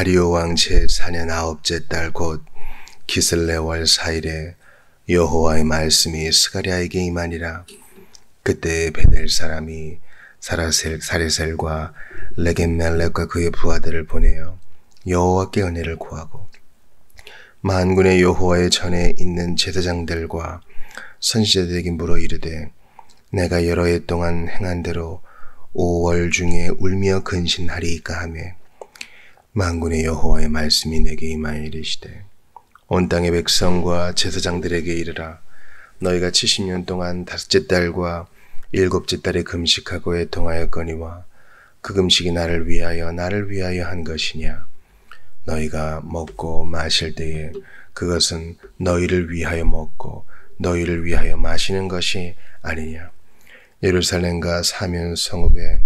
다리오 왕 제4년 9째 달 곧 기슬레월 4일에 여호와의 말씀이 스가랴에게 임하니라. 그때 베델 사람이 사레셀과 레겜멜렉과 그의 부하들을 보내어 여호와께 은혜를 구하고 만군의 여호와의 전에 있는 제사장들과 선지자들에게 물어 이르되, 내가 여러 해 동안 행한 대로 5월 중에 울며 근신하리이까 하매, 만군의 여호와의 말씀이 내게 임하여 이르시되, 온 땅의 백성과 제사장들에게 이르라. 너희가 70년 동안 5째 달과 7째 달에 금식하고 애통하였거니와 그 금식이 나를 위하여 한 것이냐. 너희가 먹고 마실 때에 그것은 너희를 위하여 먹고 너희를 위하여 마시는 것이 아니냐. 예루살렘과 사면 성읍에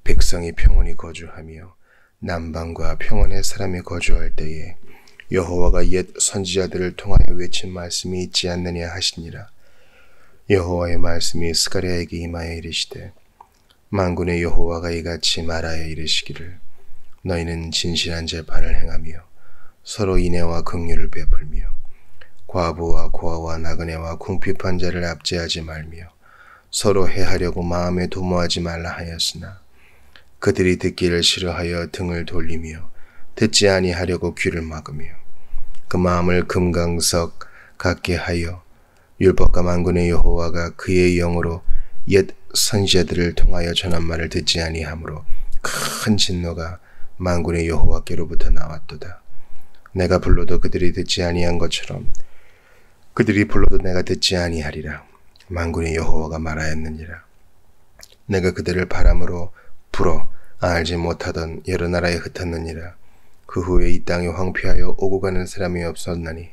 백성이 평온히 거주하며 남방과 평원의 사람이 거주할 때에 여호와가 옛 선지자들을 통하여 외친 말씀이 있지 않느냐 하시니라. 여호와의 말씀이 스가랴에게 임하여 이르시되, 만군의 여호와가 이같이 말하여 이르시기를, 너희는 진실한 재판을 행하며 서로 인애와 긍휼을 베풀며 과부와 고아와 나그네와 궁핍한 자를 압제하지 말며 서로 해하려고 마음에 도모하지 말라 하였으나 그들이 듣기를 싫어하여 등을 돌리며 듣지 아니하려고 귀를 막으며 그 마음을 금강석 같게 하여 율법과 만군의 여호와가 그의 영으로 옛 선지자들을 통하여 전한 말을 듣지 아니하므로 큰 진노가 만군의 여호와께로부터 나왔도다. 내가 불러도 그들이 듣지 아니한 것처럼 그들이 불러도 내가 듣지 아니하리라. 만군의 여호와가 말하였느니라. 내가 그들을 바람으로 불어 알지 못하던 여러 나라에 흩었느니라. 그 후에 이 땅이 황폐하여 오고 가는 사람이 없었나니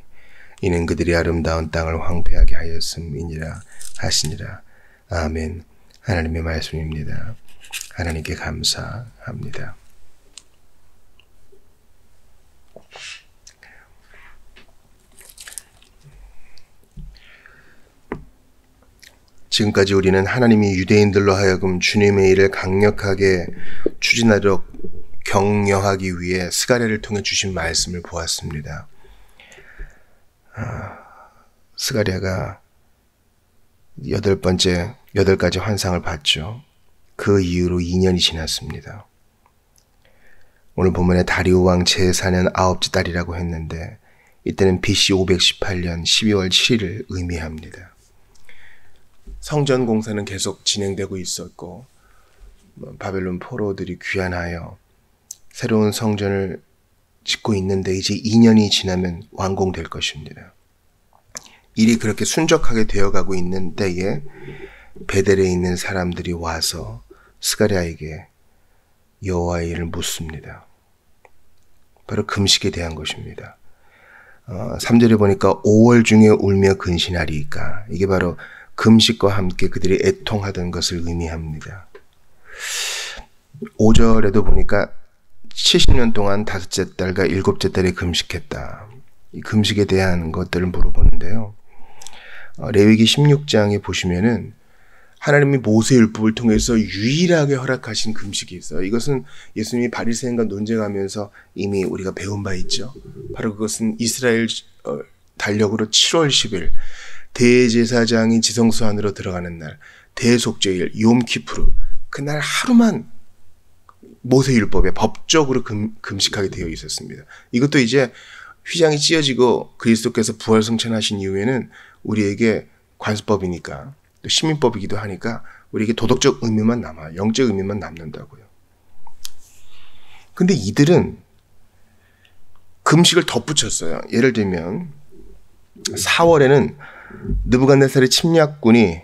이는 그들이 아름다운 땅을 황폐하게 하였음이니라 하시니라. 아멘. 하나님의 말씀입니다. 하나님께 감사합니다. 지금까지 우리는 하나님이 유대인들로 하여금 주님의 일을 강력하게 추진하도록 격려하기 위해 스가랴를 통해 주신 말씀을 보았습니다. 스가랴가 8가지 환상을 봤죠. 그 이후로 2년이 지났습니다. 오늘 본문에 다리오 왕 제4년 9째 달이라고 했는데 이때는 BC 518년 12월 7일을 의미합니다. 성전 공사는 계속 진행되고 있었고 바벨론 포로들이 귀환하여 새로운 성전을 짓고 있는데 이제 2년이 지나면 완공될 것입니다. 일이 그렇게 순적하게 되어가고 있는 때에 베델에 있는 사람들이 와서 스가랴에게 여호와의 일을 묻습니다. 바로 금식에 대한 것입니다. 3절에 보니까 5월 중에 울며 근신하리이까, 이게 바로 금식과 함께 그들이 애통하던 것을 의미합니다. 5절에도 보니까 70년 동안 5째 달과 7째 달에 금식했다. 이 금식에 대한 것들을 물어보는데요. 레위기 16장에 보시면은 하나님이 모세율법을 통해서 유일하게 허락하신 금식이 있어요. 이것은 예수님이 바리새인과 논쟁하면서 이미 우리가 배운 바 있죠. 바로 그것은 이스라엘 달력으로 7월 10일 대제사장이 지성소 안으로 들어가는 날, 대속죄일, 욤키푸르, 그날 하루만 모세율법에 법적으로 금식하게 되어 있었습니다. 이것도 이제 휘장이 찢어지고 그리스도께서 부활승천하신 이후에는 우리에게 관습법이니까 또 시민법이기도 하니까 우리에게 도덕적 의미만 남아요. 영적 의미만 남는다고요. 근데 이들은 금식을 덧붙였어요. 예를 들면 4월에는 느부갓네살의 침략군이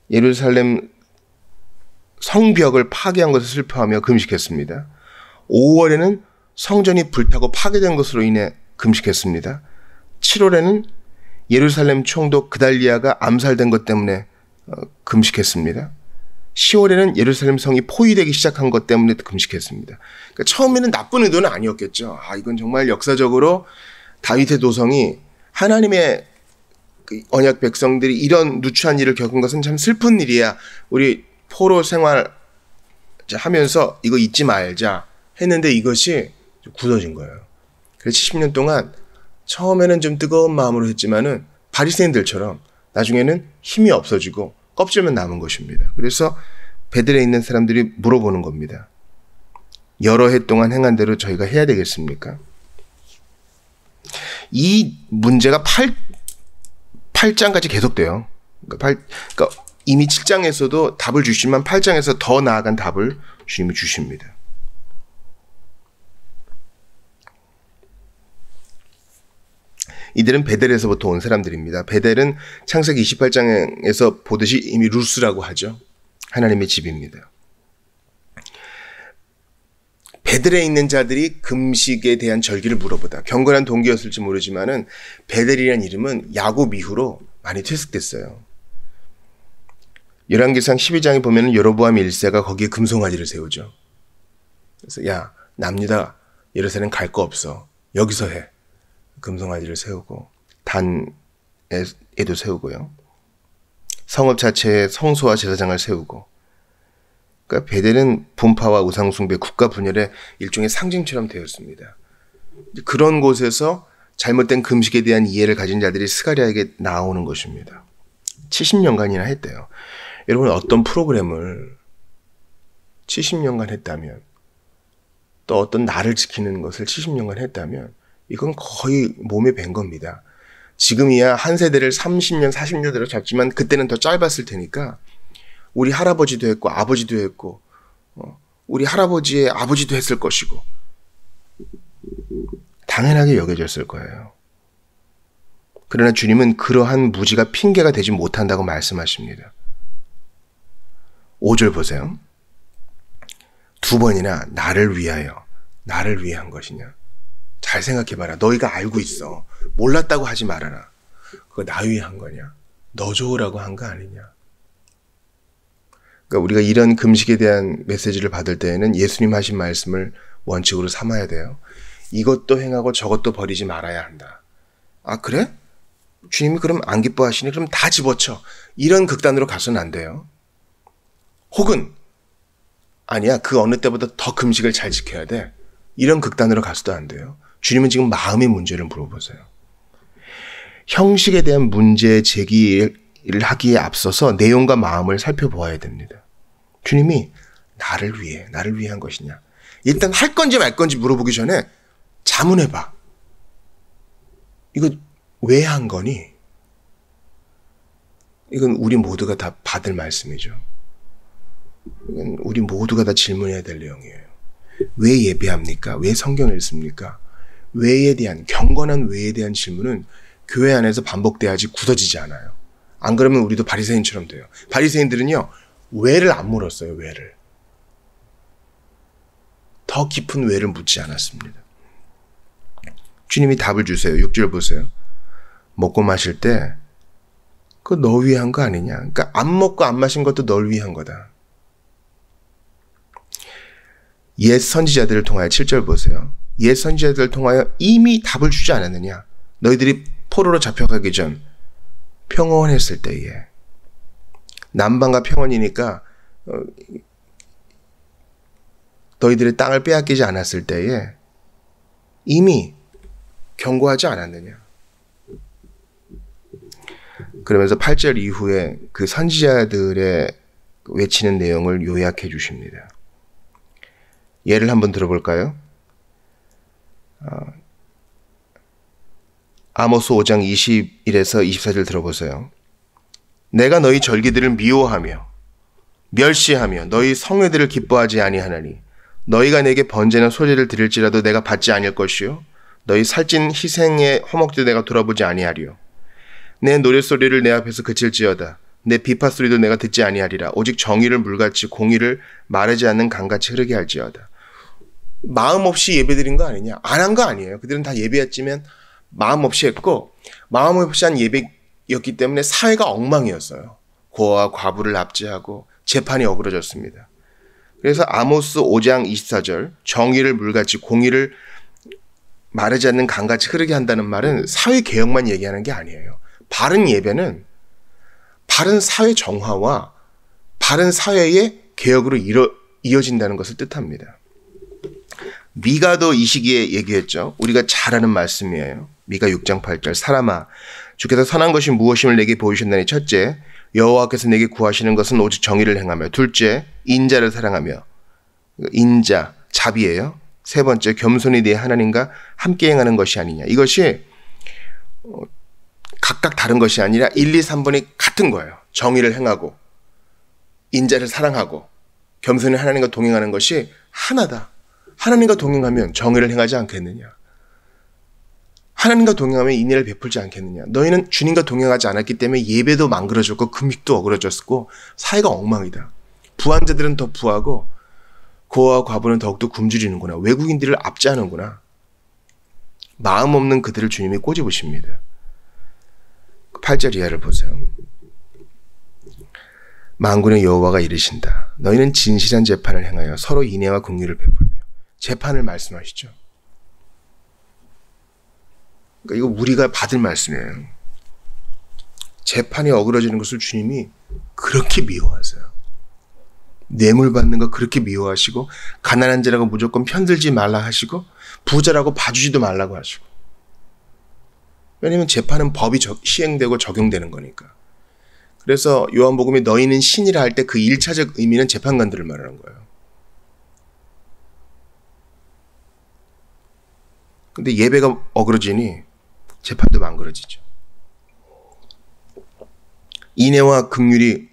예루살렘 성벽을 파괴한 것을 슬퍼하며 금식했습니다. 5월에는 성전이 불타고 파괴된 것으로 인해 금식했습니다. 7월에는 예루살렘 총독 그달리아가 암살된 것 때문에 금식했습니다. 10월에는 예루살렘 성이 포위되기 시작한 것 때문에 금식했습니다. 그러니까 처음에는 나쁜 의도는 아니었겠죠. 이건 정말 역사적으로 다윗의 도성이 하나님의 언약 백성들이 이런 누추한 일을 겪은 것은 참 슬픈 일이야. 우리 포로 생활 하면서 이거 잊지 말자 했는데 이것이 굳어진 거예요. 그래서 70년 동안 처음에는 좀 뜨거운 마음으로 했지만은 바리새인들처럼 나중에는 힘이 없어지고 껍질만 남은 것입니다. 그래서 베델에 있는 사람들이 물어보는 겁니다. 여러 해 동안 행한 대로 저희가 해야 되겠습니까? 이 문제가 8장까지 계속돼요. 그러니까 이미 7장에서도 답을 주시지만 8장에서 더 나아간 답을 주님이 주십니다. 이들은 베델에서부터 온 사람들입니다. 베델은 창세기 28장에서 보듯이 이미 루스라고 하죠. 하나님의 집입니다. 베델에 있는 자들이 금식에 대한 절기를 물어보다. 경건한 동기였을지 모르지만은 베델이라는 이름은 야곱 이후로 많이 퇴색됐어요. 열왕기상 12장에 보면은 여로보암 1세가 거기에 금송아지를 세우죠. 그래서 야, 남유다 예루살렘 갈 거 없어. 여기서 해. 금송아지를 세우고 단에도 세우고요. 성읍 자체에 성소와 제사장을 세우고. 그러니까 베델은 분파와 우상숭배, 국가 분열의 일종의 상징처럼 되었습니다. 그런 곳에서 잘못된 금식에 대한 이해를 가진 자들이 스가랴에게 나오는 것입니다. 70년간이나 했대요. 여러분, 어떤 프로그램을 70년간 했다면, 또 어떤 나를 지키는 것을 70년간 했다면 이건 거의 몸에 밴 겁니다. 지금이야 한 세대를 30년, 40년대로 잡지만 그때는 더 짧았을 테니까 우리 할아버지도 했고 아버지도 했고 우리 할아버지의 아버지도 했을 것이고 당연하게 여겨졌을 거예요. 그러나 주님은 그러한 무지가 핑계가 되지 못한다고 말씀하십니다. 5절 보세요. 두 번이나 나를 위한 것이냐. 잘 생각해봐라. 너희가 알고 있어. 몰랐다고 하지 말아라. 그거 나 위해 한 거냐? 너 좋으라고 한 거 아니냐? 그러니까 우리가 이런 금식에 대한 메시지를 받을 때에는 예수님 하신 말씀을 원칙으로 삼아야 돼요. 이것도 행하고 저것도 버리지 말아야 한다. 아, 그래? 주님이 그럼 안 기뻐하시니? 그럼 다 집어쳐. 이런 극단으로 가서는 안 돼요. 혹은 아니야, 그 어느 때보다 더 금식을 잘 지켜야 돼. 이런 극단으로 가서도 안 돼요. 주님은 지금 마음의 문제를 물어보세요. 형식에 대한 문제 제기를 하기에 앞서서 내용과 마음을 살펴보아야 됩니다. 주님이 나를 위해 한 것이냐. 일단 할 건지 말 건지 물어보기 전에 자문해봐. 이거 왜 한 거니? 이건 우리 모두가 다 받을 말씀이죠. 이건 우리 모두가 다 질문해야 될 내용이에요. 왜 예배합니까? 왜 성경을 읽습니까? 왜에 대한, 경건한 왜에 대한 질문은 교회 안에서 반복돼야지 굳어지지 않아요. 안 그러면 우리도 바리새인처럼 돼요. 바리새인들은요, 왜를 안 물었어요, 왜를. 더 깊은 왜를 묻지 않았습니다. 주님이 답을 주세요. 6절 보세요. 먹고 마실 때, 그거 너 위해 한 거 아니냐? 그러니까 안 먹고 안 마신 것도 널 위한 거다. 옛 선지자들을 통하여 7절 보세요. 옛 선지자들을 통하여 이미 답을 주지 않았느냐? 너희들이 포로로 잡혀가기 전 평온했을 때에, 남방과 평원이니까 너희들의 땅을 빼앗기지 않았을 때에 이미 경고하지 않았느냐? 그러면서 8절 이후에 그 선지자들의 외치는 내용을 요약해 주십니다. 예를 한번 들어볼까요? 아모스 5장 21에서 24절 들어보세요. 내가 너희 절기들을 미워하며 멸시하며 너희 성회들을 기뻐하지 아니하나니 너희가 내게 번제나 소제를 드릴지라도 내가 받지 아니할 것이요 너희 살찐 희생의 화목도 내가 돌아보지 아니하리요 내 노랫소리를 내 앞에서 그칠지어다 내 비파소리도 내가 듣지 아니하리라 오직 정의를 물같이 공의를 마르지 않는 강같이 흐르게 할지어다. 마음 없이 예배드린 거 아니냐? 안 한 거 아니에요. 그들은 다 예배했지만 마음 없이 했고 마음 없이 한 예배였기 때문에 사회가 엉망이었어요. 고아와 과부를 납치하고 재판이 어그러졌습니다. 그래서 아모스 5장 24절 정의를 물같이 공의를 마르지 않는 강같이 흐르게 한다는 말은 사회개혁만 얘기하는 게 아니에요. 바른 예배는 바른 사회 정화와 바른 사회의 개혁으로 이어진다는 것을 뜻합니다. 미가도 이 시기에 얘기했죠. 우리가 잘 아는 말씀이에요. 미가 6장 8절. 사람아, 주께서 선한 것이 무엇임을 내게 보이셨나니 첫째, 여호와께서 내게 구하시는 것은 오직 정의를 행하며, 둘째, 인자를 사랑하며. 인자, 자비예요. 세 번째, 겸손히 네 하나님과 함께 행하는 것이 아니냐. 이것이 각각 다른 것이 아니라 1, 2, 3번이 같은 거예요. 정의를 행하고 인자를 사랑하고 겸손히 하나님과 동행하는 것이 하나다. 하나님과 동행하면 정의를 행하지 않겠느냐. 하나님과 동행하면 인애를 베풀지 않겠느냐. 너희는 주님과 동행하지 않았기 때문에 예배도 망그러졌고 금식도 어그러졌고 사이가 엉망이다. 부한 자들은 더 부하고 고아와 과부는 더욱더 굶주리는구나. 외국인들을 압제하는구나. 마음 없는 그들을 주님이 꼬집으십니다. 8절 이하를 보세요. 만군의 여호와가 이르신다. 너희는 진실한 재판을 행하여 서로 인애와 긍휼을 베풀며. 재판을 말씀하시죠. 그러니까 이거 우리가 받을 말씀이에요. 재판이 어그러지는 것을 주님이 그렇게 미워하세요. 뇌물 받는 거 그렇게 미워하시고, 가난한 자라고 무조건 편들지 말라 하시고, 부자라고 봐주지도 말라고 하시고. 왜냐하면 재판은 법이 시행되고 적용되는 거니까. 그래서 요한복음에 너희는 신이라 할 때 그 1차적 의미는 재판관들을 말하는 거예요. 근데 예배가 어그러지니 재판도 망그러지죠. 인애와 긍휼이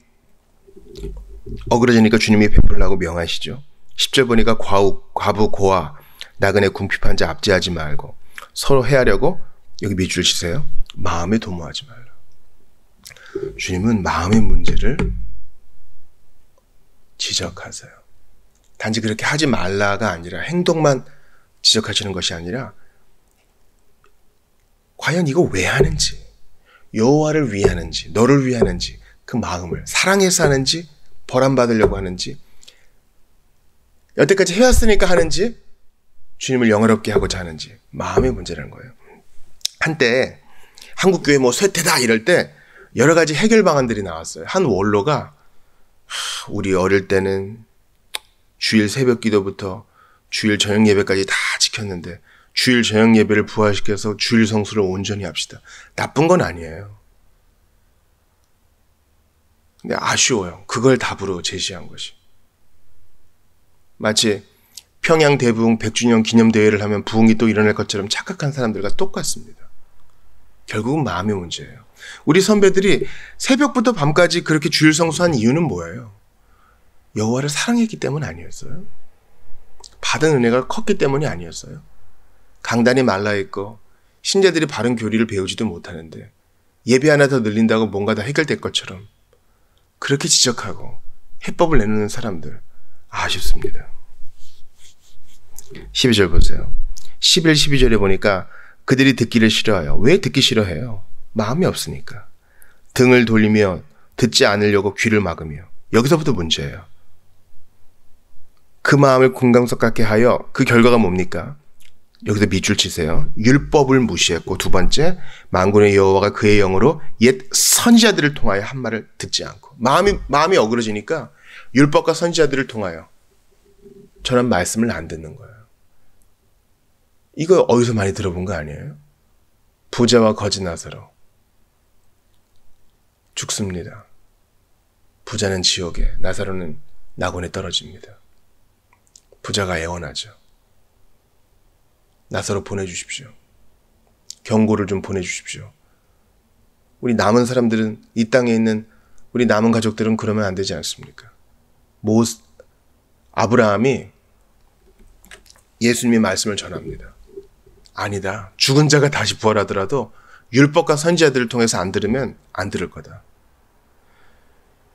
어그러지니까 주님이 베풀라고 명하시죠. 10절 보니까 과부, 고아, 나그네, 궁핍한 자 압제하지 말고 서로 해하려고, 여기 밑줄 치세요. 마음에 도모하지 말라. 주님은 마음의 문제를 지적하세요. 단지 그렇게 하지 말라가 아니라 행동만 지적하시는 것이 아니라 과연 이거 왜 하는지, 여호와를 위해 하는지, 너를 위해 하는지, 그 마음을 사랑해서 하는지, 벌함받으려고 하는지, 여태까지 해왔으니까 하는지, 주님을 영화롭게 하고자 하는지, 마음의 문제라는 거예요. 한때 한국교회 뭐 쇠퇴다 이럴 때 여러 가지 해결 방안들이 나왔어요. 한 원로가 우리 어릴 때는 주일 새벽 기도부터 주일 저녁 예배까지 다 지켰는데 주일 저녁 예배를 부활시켜서 주일 성수를 온전히 합시다. 나쁜 건 아니에요. 근데 아쉬워요. 그걸 답으로 제시한 것이. 마치 평양 대부흥 100주년 기념대회를 하면 부흥이 또 일어날 것처럼 착각한 사람들과 똑같습니다. 결국은 마음의 문제예요. 우리 선배들이 새벽부터 밤까지 그렇게 주일 성수한 이유는 뭐예요? 여호와를 사랑했기 때문 아니었어요? 받은 은혜가 컸기 때문이 아니었어요? 강단이 말라있고 신자들이 바른 교리를 배우지도 못하는데 예배 하나 더 늘린다고 뭔가 다 해결될 것처럼 그렇게 지적하고 해법을 내놓는 사람들 아쉽습니다. 12절 보세요. 11, 12절에 보니까 그들이 듣기를 싫어해요. 왜 듣기 싫어해요? 마음이 없으니까. 등을 돌리며 듣지 않으려고 귀를 막으며. 여기서부터 문제예요. 그 마음을 공감석 같게 하여 그 결과가 뭡니까? 여기서 밑줄 치세요. 율법을 무시했고, 두 번째, 만군의 여호와가 그의 영으로 옛 선지자들을 통하여 한 말을 듣지 않고. 마음이 어그러지니까 율법과 선지자들을 통하여 저런 말씀을 안 듣는 거예요. 이거 어디서 많이 들어본 거 아니에요? 부자와 거지 나사로 죽습니다. 부자는 지옥에, 나사로는 낙원에 떨어집니다. 부자가 애원하죠. 나사로 보내주십시오. 경고를 좀 보내주십시오. 우리 남은 사람들은, 이 땅에 있는 우리 남은 가족들은 그러면 안 되지 않습니까? 아브라함이 예수님의 말씀을 전합니다. 아니다. 죽은 자가 다시 부활하더라도 율법과 선지자들을 통해서 안 들으면 안 들을 거다.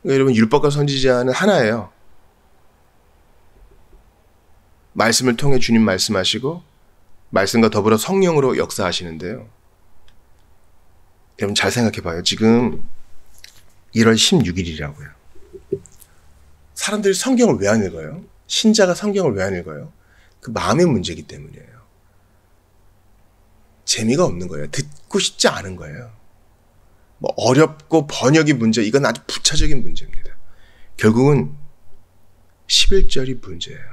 그러니까 여러분, 율법과 선지자는 하나예요. 말씀을 통해 주님 말씀하시고 말씀과 더불어 성령으로 역사하시는데요. 여러분 잘 생각해 봐요. 지금 1월 16일이라고요. 사람들이 성경을 왜 안 읽어요? 신자가 성경을 왜 안 읽어요? 그 마음의 문제이기 때문이에요. 재미가 없는 거예요. 듣고 싶지 않은 거예요. 뭐 어렵고 번역이 문제, 이건 아주 부차적인 문제입니다. 결국은 11절이 문제예요.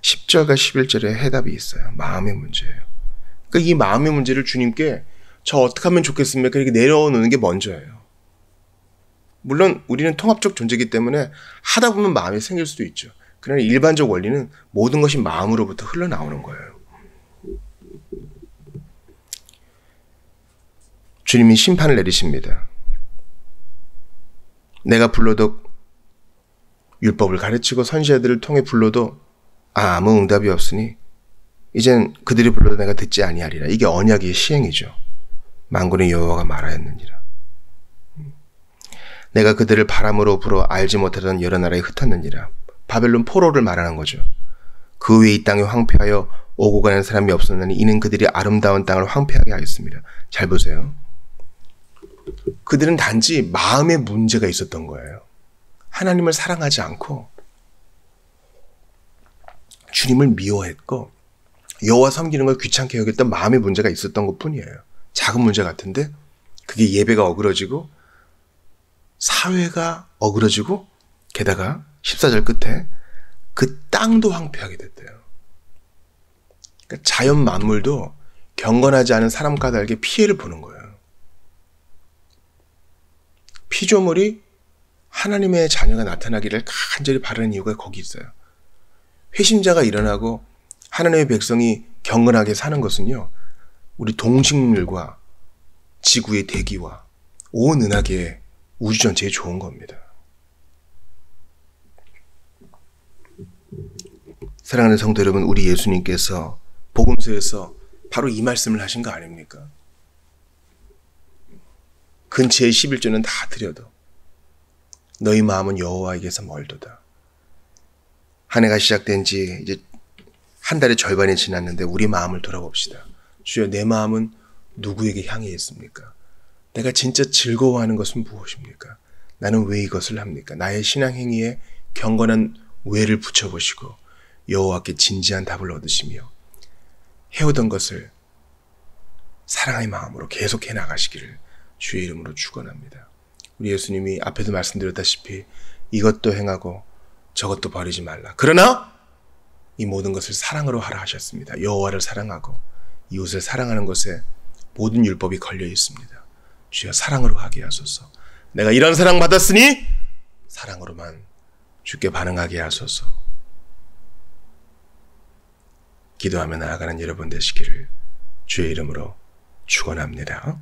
10절과 11절에 해답이 있어요. 마음의 문제예요. 그러니까 이 마음의 문제를 주님께 저 어떻게 하면 좋겠습니까? 이렇게 내려놓는 게 먼저예요. 물론 우리는 통합적 존재이기 때문에 하다 보면 마음이 생길 수도 있죠. 그러나 일반적 원리는 모든 것이 마음으로부터 흘러나오는 거예요. 주님이 심판을 내리십니다. 내가 불러도 율법을 가르치고 선지자들을 통해 불러도 아무 응답이 없으니 이젠 그들이 불러도 내가 듣지 아니하리라. 이게 언약의 시행이죠. 만군의 여호와가 말하였느니라. 내가 그들을 바람으로 불어 알지 못하던 여러 나라에 흩었느니라. 바벨론 포로를 말하는 거죠. 그 외에 이 땅에 황폐하여 오고 가는 사람이 없었느니 이는 그들이 아름다운 땅을 황폐하게 하였습니다. 잘 보세요. 그들은 단지 마음의 문제가 있었던 거예요. 하나님을 사랑하지 않고 주님을 미워했고 여호와 섬기는 걸 귀찮게 여겼던 마음의 문제가 있었던 것뿐이에요. 작은 문제 같은데 그게 예배가 어그러지고 사회가 어그러지고 게다가 14절 끝에 그 땅도 황폐하게 됐대요. 그러니까 자연 만물도 경건하지 않은 사람 까닭에 피해를 보는 거예요. 피조물이 하나님의 자녀가 나타나기를 간절히 바라는 이유가 거기 있어요. 회심자가 일어나고 하나님의 백성이 경건하게 사는 것은요, 우리 동식물과 지구의 대기와 온 은하계 우주 전체에 좋은 겁니다. 사랑하는 성도 여러분, 우리 예수님께서 복음서에서 바로 이 말씀을 하신 거 아닙니까? 근처의 11조는 다 드려도 너희 마음은 여호와에게서 멀도다. 한 해가 시작된 지 이제 한 달의 절반이 지났는데 우리 마음을 돌아봅시다. 주여, 내 마음은 누구에게 향해 있습니까? 내가 진짜 즐거워하는 것은 무엇입니까? 나는 왜 이것을 합니까? 나의 신앙 행위에 경건한 왜를 붙여보시고 여호와께 진지한 답을 얻으시며 해오던 것을 사랑의 마음으로 계속해 나가시기를 주의 이름으로 축원합니다. 우리 예수님이 앞에도 말씀드렸다시피 이것도 행하고 저것도 버리지 말라. 그러나 이 모든 것을 사랑으로 하라 하셨습니다. 여호와를 사랑하고 이웃을 사랑하는 것에 모든 율법이 걸려 있습니다. 주여, 사랑으로 하게 하소서. 내가 이런 사랑 받았으니 사랑으로만 주께 반응하게 하소서. 기도하며 나아가는 여러분 되시기를 주의 이름으로 축원합니다.